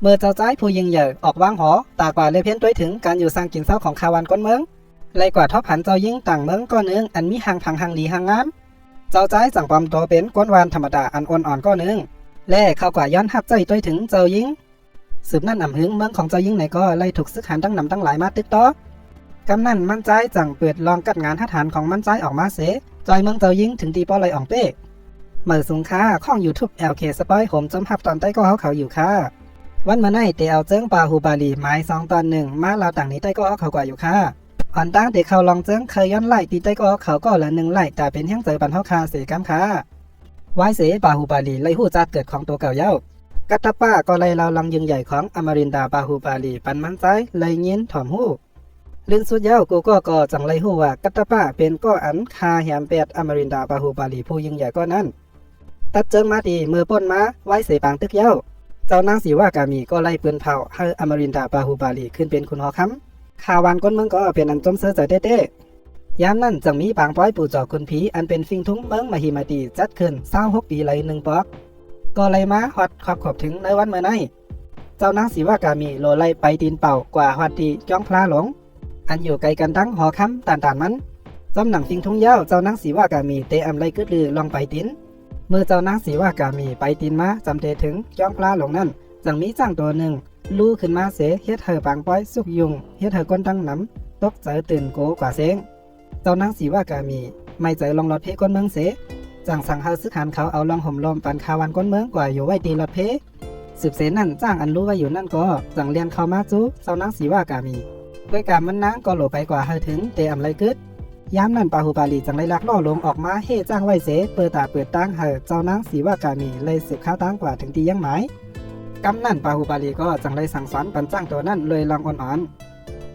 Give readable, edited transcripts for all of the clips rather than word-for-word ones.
เมื่อเจ้าจ้ายผู้ยิงใหญ่ออกวางหอตากว่าเลยเพี้ยนด้วยถึงการอยู่สร้างกินเศร้าของคาวันก้นเมืองไล่กว่าทบหันเจ้ายิงต่างเมืองก้อนนึงอันมีหางพังหางหลีหางงามเจ้าจ้ายสั่งปลอมตัวเป็นก้นวานธรรมดาอันอ่อนก้อนนึงและเข้ากว่าย้อนหับใจด้วยถึงเจ้ายิงสืบนั่นอ่ำหึงเมืองของเจ้ายิงไหนก็ไล่ถูกซึกหันตั้งนำตั้งหลายมาตึกต่อกำนั่นมั่นใจจังเปิดลองกัดงานทหารของมั่นใจออกมาเสจอยเมืองเจ้ายิงถึงตีป้อไลอ่องเป้เมื่อสุงค่าข้อง YouTube LK สปอยผมจมหับตอนใต้ก็เขาอยู่ค่ะวันมาในเตเอาเจิ้งปาฮูบาลีไม้2 ตอน 1มาลาวต่างนี้ใต้ก็เขากว่าอยู่ค่ะอ่อนตั้งเตเขาลองเจิ้งเคยย้อนไล่ตีใต้ก็เขาก็ละ1 ไล่แต่เป็นแห้งเจอปันเฮาคาเสกัมค่ะไว้เสปาฮูบาลีไล่หู้จัดเกิดของตัวเก่าเย้ากัตตาป้าก็ไล่เราลังยิงใหญ่ของอมรินดาปาฮูบาลีปันมันใจไล่ยินถ่อมหู้ลื่นสุดเย้ากูก็จังไล่หู้ว่ากัตตาป้าเป็นก็อันคาแหมเป็ดอมรินดาปาฮูบาลีผู้ยิงใหญ่ก็นั้นตัดเจิงมาดีมือป้นมาไว้เสปางตึกเย้าเจ้านางสีว่ากามีก็ไล่ปืนเผาให้อมรินดาปาฮูบาลีขึ้นเป็นคุณหอคำข่าววันก้นเมืองก็เป็นอันจมเสือใจเต้ยามนั้นจังมีปางป้อยปู่จอคุณผีอันเป็นฟิงทุ้งเมืองมหิมาดีจัดขึ้น26 ปีเลย1 ปอกก็ไล่มาฮอดขอบถึงในวันเมื่อไนเจ้านางสีว่ากามีโลไล่ไปตีนเป่ากว่าฮอดดีจ้องพลาหลงอันอยู่ไกลกันตั้งหอคำต่านมันจำหนังฟิงทุ้งเย้าเจ้านางสีว่ากามีเตอำไล่กึดลือลองไปตินเมื่อเจ้านางสีว่ากามีไปตินมาจำเตถึงจ้องพลาหลงนั่นจังมีจ้างตัวหนึ่งลู่ขึ้นมาเสเฮ็ดเธอปางป้อยสุกยุงเฮ็ดเธอก้นตั้งน้ำตกใจตื่นโกกว่าเสงเจ้านางสีว่ากามีไม่ใจลองรถเพก้นเมืองเสจังสั่งเฮาซึกหันเขาเอาลองห่มลมปันคาวันก้นเมืองกว่าอยู่ไว้ตีรถเพสืบเสนั่นจ้างอันรู้ไว้อยู่นั่นก็จังเรียนเข้ามาจู้เจ้านางสีว่ากามีด้วยการมันนางก็โหลไปกว่าเฮาถึงเตอำไรกึดยามนั้นปาฮูบาลีจังได้ลักล่อลงออกมาเฮจ้างไว้เสเปิดตาเปิดตั้งเฮเจ้านางสีว่ากามีเลยสืบข้าวตั้งกว่าถึงตียังหมายกำนั่นปาฮูบาลีก็จังได้สั่งสอนปันจ้างตัวนั้นเลยลองอ่อน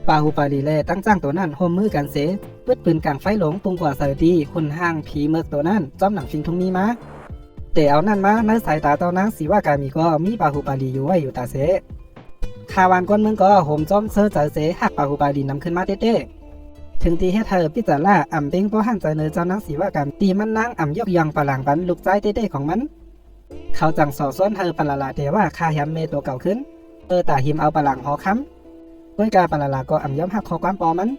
ปาฮูบาลีแลตั้งจ้างตัวนั้นโฮมมือกันเสปืดปืนกลางไฟหลงปุงกว่าเสดีคุณห้างผีเมือกตัวนั้นจอมหนังฟิงทุงนี้มาแต่เอานั่นมาในสายตาเจ้านางสีว่ากามีก็มีปาฮูบาลีอยู่ไว้อยู่ตาเสคาวานก้นเมืองก็โฮมจอมเซอร์ใจเสหักปาฮูบาลีนำขึ้นมาเต้ถึงตีให้เธอพิจารณาอ่ำเป้งเพราะหันใจเนอเจ้านางสีว่ากามตีมันนางอ่ำยกยังปะหลังปันลูกใจเต้ของมันเขาจังสอซ้อนเธอปะละเทว่าคาแฮมเมตัวเก่าขึ้นตาหิมเอาปะหลังหอค้ำด้วยการปะละก็อ่ำย้อมหักคอความปอมัน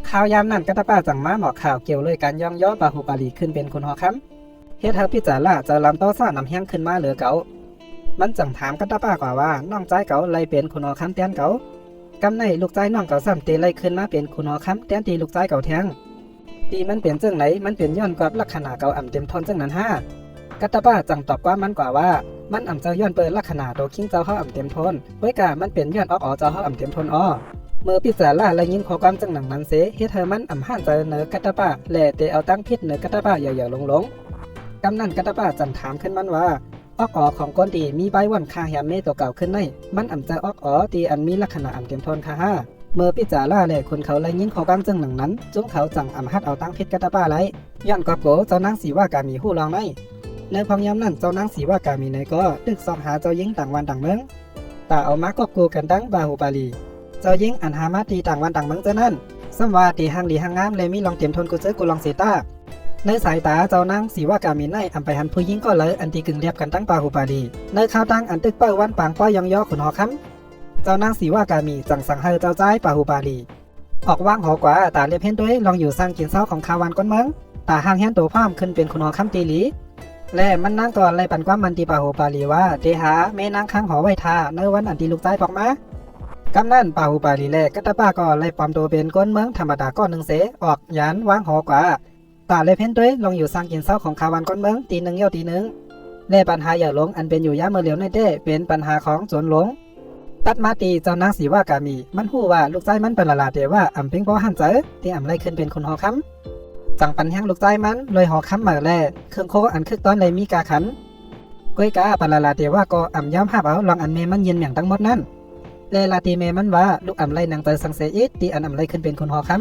ข่าวยามนั้นกัตป้าจังมาหมอกข่าวเกี่ยวเลยการย่องย่อปาฮูบาลีขึ้นเป็นคนหอค้ำเฮ็ดเธอพิจารณาจะลำโต้ซ่านำแห้งขึ้นมาเหลือเก่ามันจังถามกัตป้ากว่าน้องใจเก่าเลยเป็นคนหอค้ำแทนเก่ากำในลูกใจน้องเก่าซ้ำตีไล่ขึ้นมาเป็นคุณหอค้ำแทนตีลูกใจเก่าแทงตีมันเปลี่ยนเจ้งไหนมันเปลี่ยนย้อนกับลักษณะเก่าอ่ำเต็มทนเจ้งนั้นกัตป้าจังตอบว่ามันกว่ามันอ่ำเจ้าย้อนเปิดลักษณะโตคิงเจ้าเขาอ่ำเต็มทนไว้กะมันเป็นย้อนออกเจ้าเขาอ่ำเต็มทนเมื่อพิจารณาและยินข้อความจังหนังนั้นเสเฮ็ดเธอมันอ่ำห่านใจเนอกัตป้าแหล่เตเอาตั้งพิษเนอกัตป้าอย่าลงกำนั่นกัตป้าจังถามขึ้นมันว่าออกของก้นตีมีใบวันคาแฮมเมตัวเก่าขึ้นในมันอ่ำจะตีอันมีลักษณะอ่ำเต็มทนค่ะเมื่อพิจารณาแหล่คนเขาและยินข้อความจังหนังนั้นจุ้งเขาจังอ่ำฮัดเอาตั้งพิษกัตป้าไรย้อนกับโกเจ้านางสีว่ากามีหู้ลองในในพองย้ำนั้นเจ้านางสีว่ากามีในก็ตึกสอบหาเจ้ายิงต่างวันต่างเมืองตาเอามากอบกูกันดังบาฮูบาลีเจ้ายิงอันหามาตีต่างวันต่างเมืองเจ้านั้นซ้ำว่าตีหางดีหางงามเลยมีลองเต็มทนกูเจอกูลองเสตาในสายตาเจ้านางสีว่ากามีในอำไปหันผู้ยิงก็เลยอันตีกึ่งเรียบกันตั้งปาฮูบาลีในข่าวตั้งอันตึกเป้าวันปางป้อยองย่อขุนหอค้ำเจ้านางสีว่ากามีจังสังเฮเจ้าใจปาฮูบาลีออกว่างหอกว่าตาเรียบเห็นด้วยลองอยู่สร้างกินเศร้าของคาวันก้นเมืองตาห่างแหนตัวพร้อมขึ้นเป็นขุนหอค้ำตีหลีและมันนั่งก่อนไล่ปันความมันตีปาฮูบาลีว่าเตหาแม่นางข้างหอไว้ทาในวันอันตีลูกใจปอกมากำนั่นปาฮูบาลีแลกัตป้าก็ไล่ปลอมตัวเป็นก้นเมืองธรรมดาก้อนหนึ่งเสออกยานว่างหอกว่าตาเลยเพ้นด้วยลองอยู่สร้างกินเศร้าของคาวันก้นเมืองตีหนึ่งเย่าตีหนึ่งและปัญหาอย่าหลงอันเป็นอยู่ย่าเมื่อเหลียวในเต้เป็นปัญหาของโจรหลงตัดมาตีเจ้านางสีว่ากามีมันหู้ว่าลูกใจมันเป็นละลาเดียว่าอ่ำเพ่งเพราะหันเจอที่อ่ำไล่ขึ้นเป็นคนหอค้ำจังปันแห้งลูกใจมันเลยหอค้ำมาแล่เครื่องโคอันคึกตอนเลยมีกาขันก้อยกาปันละลาเดียว่าก็อ่ำย้ำหับเอาลองอันเมมันเย็นอย่างทั้งหมดนั้นเลลาตีเมมันว่าลูกอ่ำไล่นางเตอสังเสอิตีอันอ่ำไล่ขึ้นเป็นคนหอค้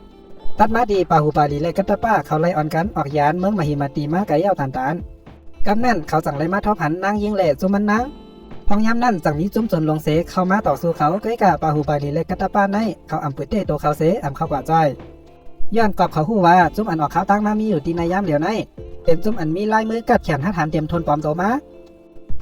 ำตัดมาดีปาฮูบาลีและกัตป้าเขาไล่อ่อนกันออกยานเมืองมหิมาตีมาไก่เย่าตานกำนั่นเขาจังไล่มาทอผันนางยิงแหล่จุมันนางพองย้ำนั่นจังมีจุ้มจนลงเสเข้ามาต่อสู้เขาก้อยกาปาฮูบาลีและกัตป้าในเขาอ่ำปุยเต้ตัวเขาเสอ่ำเข้ากว่าจ้อยย้อนกอบเขาหู้ว่าจุ้มอันออกเขาตั้งมามีอยู่ตีในย้ำเหลียวในเป็นจุ้มอันมีลายมือกัดแขนหัดหันเตรียมทนปลอมตัวมา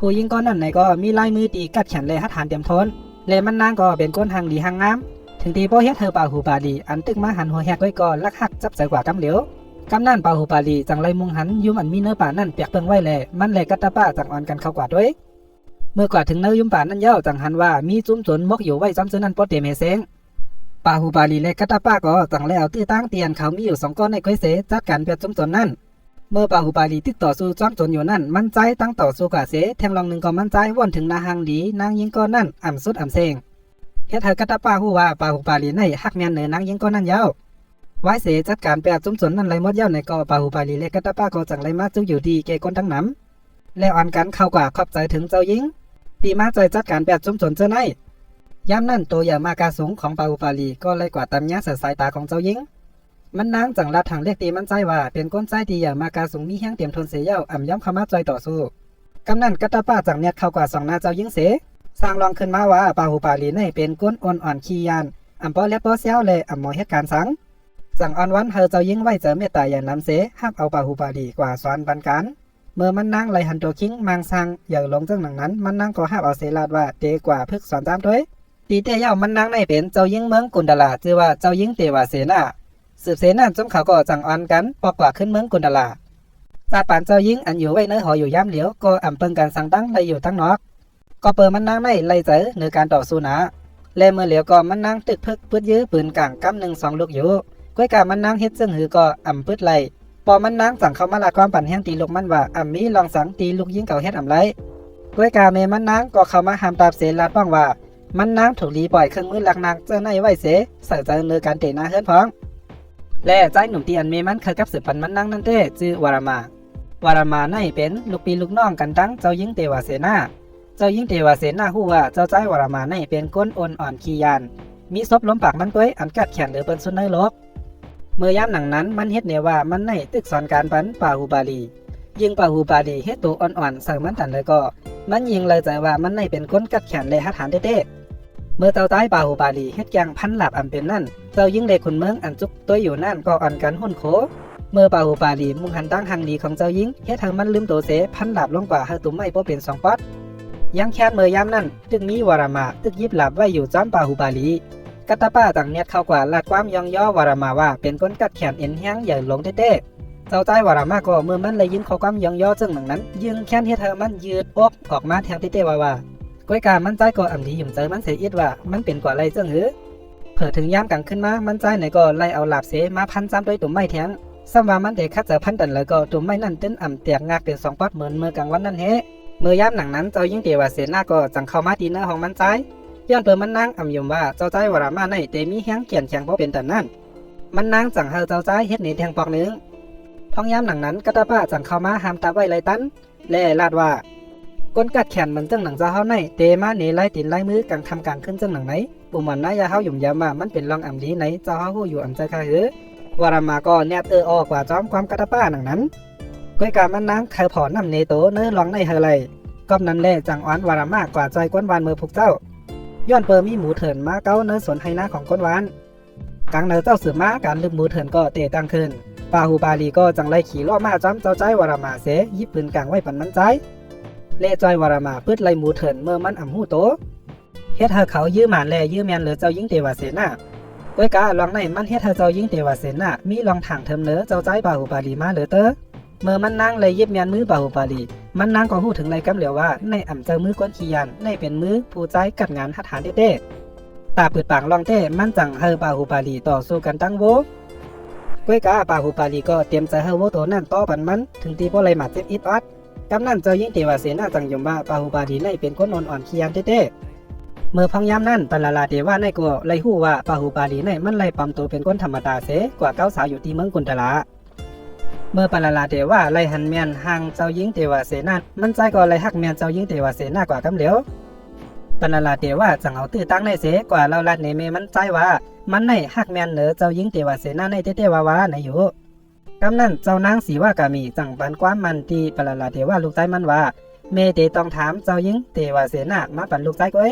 ผู้หญิงก้อนนั้นไหนก็มีลายมือตีกัดแขนเลยหัดฐานเตรียมทนและมันนางก็เป็นก้นหางดีหางงามถึงตีโปเฮ็ดเธอป่าหูป่าดีอันตึกมาหันหัวแหกไว้ก่อนลักหักจับใจกว่ากำเหลียวกำนั่นป่าหูป่าดีจังไรมุงหันยุ่มอันมีเนื้อป่านั่นเปียกเปิงไว้แลมันเลยกัตตาป้าจังอ่อนกันเข้ากว่าด้วยเมื่อกว่าถึงเนื้อยุ่มป่านั่นเย้าจังหันว่ามีจุ้มจนมกอยู่ไว้ซ้ำซื้อนั่นปอเตเมเซงป่าหูป่าดีและกัตตาป้าก็จังแล้วตื้อตั้งเตียนเขามีอยู่2ก้อนในก้อยเสจัดการเปียจุ้มจนนั่นเมื่อป่าหูป่าดีติดต่อสู้จ้อมจนอยู่นั่นมันใจตั้งต่อสู้กว่าเสแทงลองหนึ่งก็มันใจว่อนถึงนาหางดีนางยิงก้อนนั่นอ่ำสุดอ่ำเซงเฮ็ดให้กัตตาป้าฮู้ว่าป่าหูป่าดีในฮักแม่นเนือนางยิงก้อนนั่นยาวไว้เสจัดการแปดจุ้มจนนั่นไหลหมดยาวในก็ป่าหูป่าดีและกัตตาป้าก็จังไหลมาจุกอยู่ดีเกก้นทั้งน้ำแล้วอ่อนกันเข้ากว่าขอบใจถึงเจ้ายิงตีมาใจจัดการแปดจุ้มจนเจ้าในย้ำนั่นตัวอย่ามากาสูงของป่าหูป่าดีก็เลยกว่าตามยาเสสายตาของเจ้ายิงมันนางจังลัดทางเรียกตีมันใจว่าเป็นก้นใจตีอย่ามากาสูงมีแห้งเตรียมทนเสียเย้าอ่ำย้ำเข้ามาใจต่อสู้กำนั่นกัตตาป้าจังเนียดเข้ากว่า2 หน้าเจ้ายิงเสสร้างลองขึ้นมาว่าป่าหูป่าลีในเป็นก้นอ่อนขี้ยานอำป้อเล็บป้อเซี่ยวเลยอำหมอเหตุการณ์สังจังอ่อนวันเฮอเจ้ายิงไว้เจอเมตตาอย่างน้ำเสห้ามเอาป่าหูป่าลีกว่าสอนบันการเมื่อมันนั่งไหลหันตัวคิงมังสังอย่างลงจังหนังนั้นมันนั่งก็ห้ามเอาเสลาดว่าเตกว่าพึกสอนตามด้วยตีเตเย้ามันนั่งในเป็นเจ้ายิงเมืองกุนดาลาชื่อว่าเจ้ายิงเตวาเสนาสืบเสนาจมเขาก็จังอ่อนกันปอกกว่าขึ้นเมืองกุนดาลาจาปานเจ้ายิงอันอยู่ไว้เนื้อหออยู่ย่ำเหลียวก็อ่ำเปิงการสั่งตั้งเลยอยู่ทั้งนอกก็เปิดมันนั่งในไล่เจอในการต่อสู้นะและเมื่อเหลียวก็มันนั่งตึกพึกปืดยื้อปืนกลางกำ1 2ลูกอยู่ก้อยกามันนั่งเฮ็ดซึ่งหือก็อ่ำปืดไล่พอมันนั่งสั่งเข้ามาละความปั่นแห้งตีลูกมันว่าอ่ำมีลองสังตีลูกยิงเก่าเฮ็ดอ่ำไรก้อยกาเมมันนั่งก็เข้ามาห้ามตาบเสลาดป้องว่ามันนั่งถูกลีปล่อยเครื่องมือหลักนักเจ้าในไว้เสใส่ใจในการเตะหน้าเฮือนพ้องและใจหนุ่มตีอันเมมันเคยกับสืบปันมันนั่งนั่นเต้ชื่อวารมาในเป็นลูกปีลูกน้องกันตั้งเจ้ายิงเตวาเสนาเจ้ายิงเทวาเสนาฮู้ว่าเจ้าใจวรมาในเป็นก้นอ่อนขี้ยานมีศพล้มปากมันด้วยอันกัดแขนหรือเป็นสุนในโลกเมื่อยามหนังนั้นมันเฮ็ดเนว่ามันในตึกสอนการปันป่าหูบาลียิงป่าหูบาลีเฮ็ดตัวอ่อนๆสั่งมันตันเลยก็มันยิงเลยใจว่ามันในเป็นก้นกัดแขนเลยหัดฐานเต้ๆเมื่อเจ้าใจป่าหูบาลีเฮ็ดอย่างพันหลับอันเป็นนั่นเจ้ายิงเด็กขุนเมืองอันจุกตัวอยู่นั่นก็อ่อนกันหุ่นโคเมื่อป่าหูบาลีมุ่งหันตั้งหางดีของเจ้ายิงเฮ็ดทางมันลืมตัวเสพันหลับลงกว่าเฮาตุ้มไม่บ่เป็น2 ป๊อดยังแค่เมื่อยามนั้นตึกมีวรมาตึกยิบหลับไว้อยู่จ้อมป่าหูบาลีกัตตาป้าต่างเนียดเข้ากว่าลาดความยองย่อวรมาว่าเป็นก้นกัดแขนเอ็นแห้งใหญ่หลงเต้เจ้าใจวรมาก็เมื่อมันเลยยินข้อความยองย่อจึงหนังนั้นยึงแค่เฮ็ดเธอมันยืดอกออกมาแทงเต้ว่าก้อยกามันใจก็อ่ำดีหยุ่มเจอมันเสียอิดว่ามันเป็นกว่าไรจึงหือเผื่อถึงยามกลางขึ้นมามันใจไหนก็ไล่เอาหลาบเสมาพันซ้ำด้วยตุ่มไม้แทงซ้ำว่ามันเด็กคัดเจอพันตันแล้วก็ตุ่มไม้นั่นตื้นอ่ำแตกงากเป็น2 ป๊อดเหมือนเมื่อกลางวันนั่นเฮเมื่อยามหนังนั้นเจ้ายิงเตวาเสนาก็จังเข้ามาตีเนื้อของมันใจย้อนเปิดมันนั่งอ่ำยมว่าเจ้าใจวรามาในเตมีแห้งเขียนแข็งเพราะเป็นแต่นั่นมันนั่งจังเฮาเจ้าใจเฮ็ดในแทงปอกนึงท้องยามหนังนั้นกัตตาป้าจังเข้ามาห้ามตาไว้ไล่ตันและลาดว่าก้นกัดแขนมันจังหนังเจ้าเฮาในเตมาเนไล่ตีนไล่มือกลางทำกลางขึ้นจังหนังไหนปุ่มมันนายาเฮาหยุ่มยามมามันเป็นรองอ่ำดีไหนเจ้าเฮาฮู้อยู่อ่ำใจค่ะหือวรามาก็แนบออกกว่าจอมความกัตตาป้าหนังนั้นก้อยกามันนั่งใครผอนำเนโตเนื้อลองในเฮาไรก็นั้นแหละจังอ้อนวารามากกว่าใจก้นวานมือพวกเจ้าย้อนเปิดมีหมูเถินมาเก้าเนื้อสวนไฮนาของก้นวานกลางเนื้อเจ้าสืบมาการลืมหมูเถินก็เตะตั้งขึ้นป่าหูบาลีก็จังไล่ขี่ล้อมาจ้ำเจ้าใจวรามาเสยิบปืนกลางไว้ปันมันใจเล่จอยวรามาพืชไล่หมูเถินเมื่อมันอ่ำหูโตเฮ็ดเธอเขายื้อหมานแลยื้อแมนเหลือเจ้ายิงเตวาเสนาก้อยกาลองในมันเฮ็ดเธอเจ้ายิงเตวาเสนามีลองถังเทิมเนื้อเจ้าใจป่าหูบาลีมาเหลือเตอเมื่อมันนั่งเลยยิบแมนมือป่าหูบาลีมันนั่งก็หู้ถึงไรกำเหลียวว่าในอ่ำเจอมือก้นขี้ยันในเป็นมือผู้ใจกัดงานหัดฐานเต้ตาปืดปากลองเต้มันจังเฮอป่าหูบาลีต่อสู้กันตั้งโวก้อยกาป่าหูบาลีก็เตรียมใจเฮอโวโตนั่นต่อปันมันถึงตีโปไรหมัดเจ็บอิดอัดกำนั่นเจ้ายิงเตวาเสนาจังยมว่าป่าหูบาลีในเป็นก้นอ่อนขี้ยันเต้เมื่อพังยามนั่นปลาลาเตว่าในก็ไล่หู้ว่าป่าหูบาลีในมันไล่ปั๊มตัวเป็นก้นธรรมดาเสกว่าเก้าสาวอยู่ที่เมืองกุนตลาเมื่อปลาลาเตว่าไล่หันเมียนห่างเจ้ายิงเตวาเสนามันใจก็ไล่หักเมียนเจ้ายิงเตวาเสนากว่ากำเหลียวปลาลาเตว่าจังเอาตื้อตั้งในเสกว่าเราลัดในเมมันใจว่ามันในหักเมียนเหนือเจ้ายิงเตวาเสนาในเต้ว่าในอยู่กำนั้นเจ้านางสีว่ากามีจังปันความมันที่ปลาลาเตว่าลูกใจมันว่าเมเตต้องถามเจ้ายิงเตวาเสนามาปันลูกใจก้อ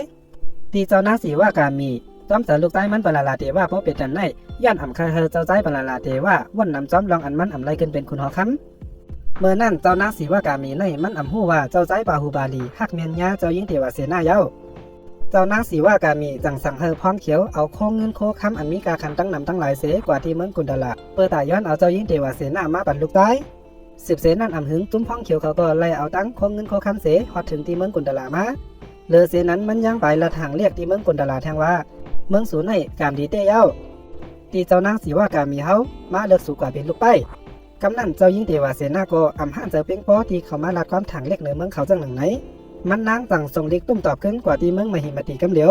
ยที่เจ้านางสีว่ากามีจอมเสือลูกใจมันปลาลาเตว่าเพราะเป็นจันในย่านอ่ำคาเฮอเจ้าใจปลาลาเตว่าว่นนำจอมลองอันมันอ่ำไรขึ้นเป็นคุณหอคำ เมื่อนั้นเจ้านางสีวากามีในมันอำหู้ว่าเจ้าใจปาหูบาลีฮักเมียนยาเจ้ายิ่งเทวเสนาเย้าเจ้านางสีวากามีจังสั่งเฮอพร้อมเขียวเอาโค้งเงินโคคำอันมีกาคันตั้งนำตั้งหลายเสกว่าที่เมืองกุนดาละเปิดตาย้อนเอาเจ้ายิ่งเทวเสนามาบรรลุได้สืบเสนั่นอำหึงตุ้มพ้องเขียวเขาก็ไล่เอาตั้งโค้งเงินโคคำเสฮอดถึงที่เมืองกุนดาละมาเลอเสนั้นมันยังไปละทางเรียกที่เมืองกุนดาละแทงว่าเมืองสูนในกามดีเต้เย้าที่เจ้านางสีวากามีเฮามาเลิกสู่กว่าเป็นลูกไปกำนันเจ้ายิ่งเทวเสนาก็อำห้านเจอเพียงพอที่เขามาลัดความทางเล็กเหนือเมืองเขาจังหนึ่งไหนมันนางจังส่งลิกตุ้มตอบขึ้นกว่าที่เมืองมหิมติกำเหลีย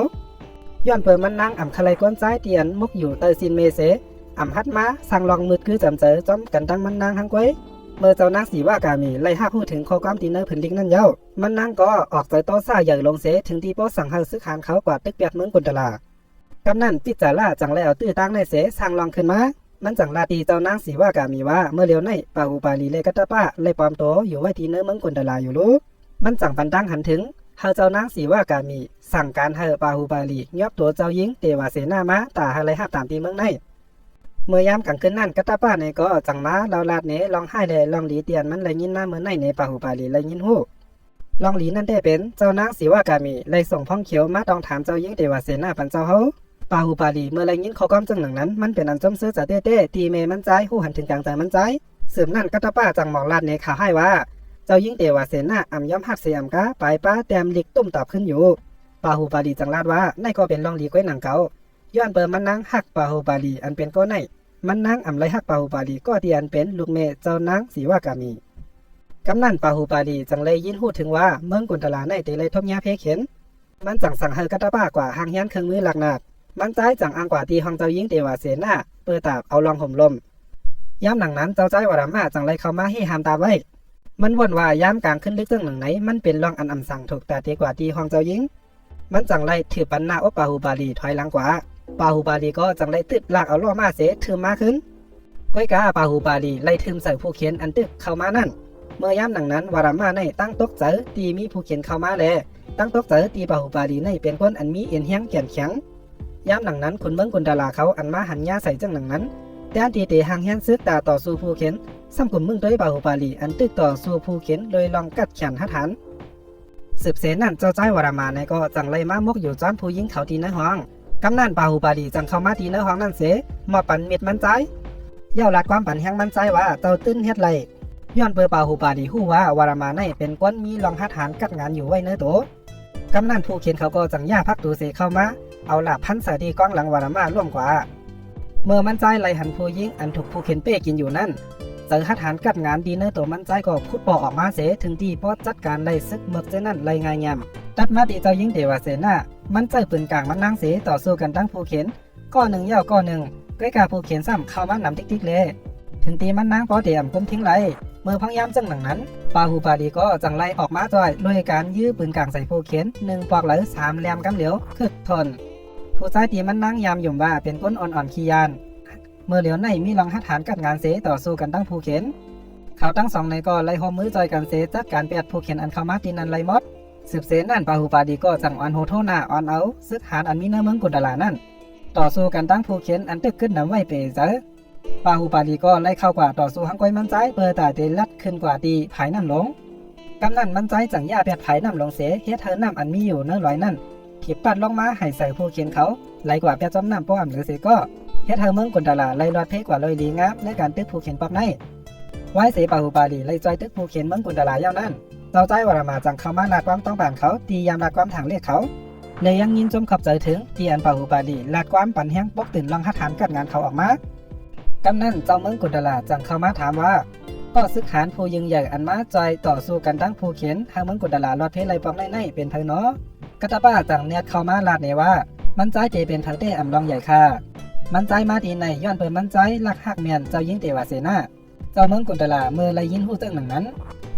วย้อนเปิดมันนางอ่ำคลายก้นใจเตียนมุกอยู่เตอร์ซินเมเสอ่ำฮัดมาสั่งลองมืดคือจำเจอจอมกันตั้งมันนางทั้งก้อยเมื่อเจ้านางสีว่ากามีไล่ห้าพูดถึงข้อความตีเนอร์ผืนลิกนั่นเย้ามันนางก็ออกใจโต้ซ่าใหญ่ลงเสถึงที่โป๊สั่งเฮาซื้อขานเขากว่าตึกเปียกเมืองกุนตลากำนันปิจาร่าจังไล่เอาตื้อตั้งในเสสั่งลองขึ้นมามันจังลาตีเจ้านางสีว่ากามีว่าเมื่อเลี้ยวในปาหูปาลีเลกัตตาป้าเลยปลอมโตอยู่ไว้ที่เนื้อเมืองกุนตลาอยู่รู้มันจังปันตั้งหันถึงเฮาเจ้านางสีว่ากามีสั่งการเฮาปาหูปาลียอบตัวเจ้าหญิงเตวาเสนามาตาหาไรหับตามที่เมืองในเมื่อยามกลางคืนนั่นกัตตาป้าในก็จังมาเราลาดเนลองให้เลยลองหลีเตียนมันเลยยินมาเมื่อในปาหูปาลีเลยยินหูลองหลีนั่นได้เป็นเจ้านางสีว่ากามีเลยส่งพ้องเขียวมาต้องถามเจ้าหญิงเตวาเสนาปันเจ้าเฮาปาหูปาลีเมื่อไรยินข้อก้อมจังหนังนั้นมันเป็นอันจมซื้อจะเต้ตีเมมันใจหูหันถึงกลางใจมันใจสืบนั่นกัตตาป้าจังหมอกลาดเนข่าวให้ว่าเจ้ายิ่งเตวาเสนาอ่ำย่อมหักเสียมกะปลายป้าแต้มลิกตุ้มตอบขึ้นอยู่ปาหูปาลีจังลาดว่าในก็เป็นลองหลีก้อยหนังเก่าย้อนเปิดมันนางหักปาหูปาลีอันเป็นก็ในมันนางอ่ำไรหักปาหูปาลีก็ที่อันเป็นลูกเมเจ้านางสีว่ากามีกำนันปาหูปาลีจังเลยยินหูถึงว่าเมืองกุนตลาในเตเลยทบยาเพเข็นมันจังสั่งเฮกัตตาป้ากว่าหางยันเครื่องมือหลักหนักมันใจจังอังกว่าตีห้องเจ้ายิ่งเตวาเสนาเปิดตาบเอาลองห่มลมย้ำหนังนั้นเจ้าใจวรามาจังเลยเข้ามาให้หามตาไว้มันวนว่าย้ำกลางขึ้นลึกตึ้งหนึ่งไหนมันเป็นร่องอันอำสั่งถูกแต่ตีกว่าตีห้องเจ้าหญิงมันจังไรถือปันหน้าอบปาหูบาลีถอยหลังกว่าปาหูบาลีก็จังไรตึดลากเอาล่อมาเสถือมาขึ้นก้อยกาปาหูบาลีไล่ทึมใส่ผู้เขียนอันตึกเข้ามานั่นเมื่อย้ำหนังนั้นวรามาในตั้งตกเจอตีมีผู้เขียนเข้ามาแลตั้งตกเจอตีปาหูบาลีในเป็นคนอันมีเอ็นเฮียงแก่นแข็งย้ำหนังนั้นคนเมืองกุนดาลาเขาอันมาหันยาใส่จังหนังนั้นแต่อันตีเตหางเฮียนซึกตาต่อสู้ผู้เขียนซ้ำกลุ่มมึงด้วยปาหูปาลีอันตึกต่อสู้ผู้เขียนโดยลองกัดแขนหัดหันสืบเสนั่นเจ้าใจวรามาในก็จังไรมามกอยู่จ้อนผู้หญิงเขาตีเนื้อห้องกำนันปาหูปาลีจังเข้ามาตีเนื้อห้องนั่นเสมาปั่นเม็ดมันใจเย่าลัดความปั่นแห้งมันใจว่าเจ้าตื้นเฮ็ดไรย้อนเปอปาหูปาลีหู้ว่าวรามาในเป็นก้นมีลองหัดหันกัดงานอยู่ไว้เนื้อโตกำนันผู้เขียนเขาก็จังย่าพักตูเสเข้ามาเอาหลาบพันสาดีกองหลังวรามาร่วมกว่าเมื่อมันใจไล่หันผู้หญิงอันถูกผู้เขียนเป้กินอยู่นั่นเจอหัดหันกัดงานดีเนอตัวมันใจก็พูดปอกออกมาเสถึงที่พอจัดการไล่ซึกเมือกเจนั่นไล่งายยำตัดมาตีเจ้าหญิงเทวาเสนามันใจปืนกลางมันนางเสต่อสู้กันตั้งผู้เขียนก้อนหนึ่งเย่าก้อนหนึ่งใกล้กาผู้เขียนซ้ำเข้ามานำติ๊กๆเลยถึงตีมันนางพอเตรียมกุมทิ้งไรเมื่อพังยามจังหลังนั้นปาหูปาลีก็จังไล่ออกมาจอยด้วยการยื้อปืนกลางใส่ผู้เขียนหนึ่งปอกไหล3แหลมกำเหลียวคึกทนผู้ชายตีมันนั่งยามยุ่มว่าเป็นก้นอ่อนๆขี้ยานเมื่อเหลียวในมีลองหัดฐานกัดงานเสต่อสู้กันตั้งผู้เขียนเขาตั้งสองในก็ไล่โฮมมือจอยกันเสจัดการเปียดผู้เขียนอันเข้ามาตีนันไล่มดสืบเสนั่นปาหูปาลีก็จังอ่อนโหโทนาอ่อนเอาซึกหานอันมีเนื้อเมืองกุนดาลานั่นต่อสู้กันตั้งผู้เขียนอันตึกขึ้นนำไว้เปเจอปาหูปาลีก็ไล่เข้ากว่าต่อสู้หังก้อยมันใจเปิดตาเตลัดขึ้นกว่าตีภายน้ำหลงกำนันมันใจจังย่าเปียดภายน้ำหลงเสเฮ็ดเธอน้ำอันมีอยู่เนื้อลอยนั่นถีบปัดลงมาให้ใส่ผู้เขียนเขาไล่กว่าเปียดจอมน้ำป้อมหรือเสก็เฮ็ดเธอเมืองกุนดาลาไล่รอดเพกว่าลอยดีงับในการตึกผู้เขียนป๊อบในไว้เสปาหูปาลีไล่จอยตึกผู้เขียนเมืองกุนดาลาเย้านั่นเจ้าใจวรามาจังเข้ามาลาดความต้องการเขาตียามลาดความทางเรียกเขาเลยยังยินจมขับใจถึงที่อันปาหูปาลีลาดความปั่นแห้งปกตื่นลองหัดฐานกัดงานเขาออกมากำนันเจ้าเมืองกุนดาลาจังเข้ามาถามว่าก็ซึกหานผู้ยิงใหญ่อันมาจอยต่อสู้กันตั้งผู้เขียนทางเมืองกุนดาลาลอดเพไลปองในเป็นเธอเนาะกัตตาป้าจังเนียดเข้ามาลาดเนว่ามันใจเตเป็นเธอเต้อำลองใหญ่ค่ะมันใจมาตีในย้อนเปิดมันใจลักหักเมียนเจ้ายิงเตวาเสนาเจ้าเมืองกุนดาลาเมื่อไรยินหู้ตึงหนังนั้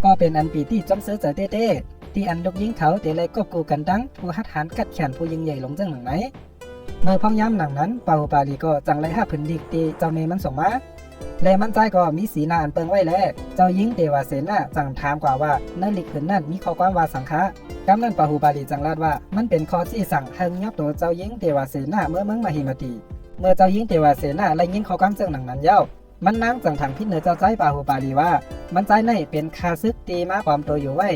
นก็เป็นอันปีที่จอมเสือเจอเต้ที่อันลูกยิงเขาเตเลยก็กูกันตั้งผู้หัดหันกัดแขนผู้ยิงใหญ่ลงจังหนังไหนเมื่อพ้องย้ำหนังนั้นปาหูปาลีก็จังไรห้าผืนดิกตีเจ้าเมมันส่งมาและมันใจก็มีสีหน้าอันเปิงไว้แล้วเจ้ายิงเตวาเสนาจังถามกว่าว่าในลิกผืนนั้นมีข้อความว่าสังฆะกำนันปาหูปาลีจังลาดว่ามันเป็นข้อที่สั่งให้ยับตัวเจ้ายิงเตวาเสนาเมื่อเมืองมหิมติเมื่อเจ้ายิงเตวาเสนาไล่ยิงข้อความเจ้าหนังนั้นเย้า มันนั่งจังทางพิษเนอเจ้าใจปาหูบาลีว่ามันใจในเป็นคาซึกตีมาปลอมตัวอยู่ไว้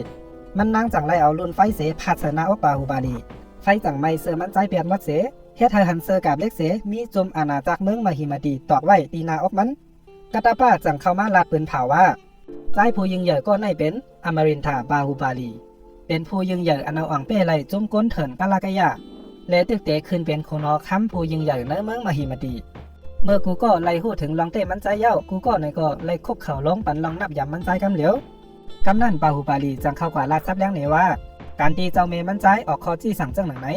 มันนั่งจังไรเอารุ่นไฟเสพัฒนาอปาหูบาลีไฟจังไม่เสือมันใจเปลี่ยนวัดเสเฮ็ดให้หันเสือกับเล็กเสมีจุมอาณาจักรเมืองมหิมาดีตอกไว้ตีนาอกมันกาตาป้าจังเข้ามาลาดปืนเผาว่าใจผู้ยิงใหญ่ก็ในเป็นอมรินทาปาหูบาลีเป็นผู้ยิงใหญ่อนาอังเป้ไลจุมก้นเถินกาลากะยาและตึกเตะขึ้นเป็นโคนอค้ำผู้ยิงใหญ่ในเมืองมหิมาดีเมื่อกูก็ไล่หู้ถึงลองเต้มันใจเย้ากูก็ในก็ไล่คุกเข่าลงปันลองนับยำมันใจกำเหลียวกำนั่นปาหูบาลีจังเข้ากว่าลาดซับแรงเหนว่าการตีเจ้าเมมันใจออกคอจี้สั่งจังหนังไหน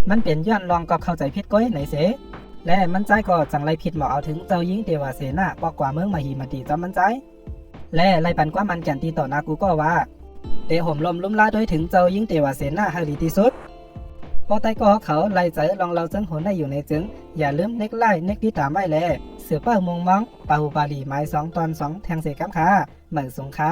มันเป็นย้อนลองก็เข้าใจผิดก้อยไหนเสและมันใจก็จังไล่ผิดหมอเอาถึงเจ้ายิงเทวาเสนาปอกกว่าเมืองมหิมาดีจอมมันใจและไล่ปันกว่ามันแก่นตีต่อนากูก็ว่าเตะห่มลมลุ่มลาโดยถึงเจ้ายิงเทวาเสนาให้ดีที่สุดพอไตก็เขาไล่ใจลองเราจึงหนได้อยู่ในจึงอย่าลืมเน็กไล่เน็กที่ตามไว้แลเสือเป้ามงมองปาหูบาลีไม้2 ตอน 2แทงเสกัมขาเหมือนสงค้า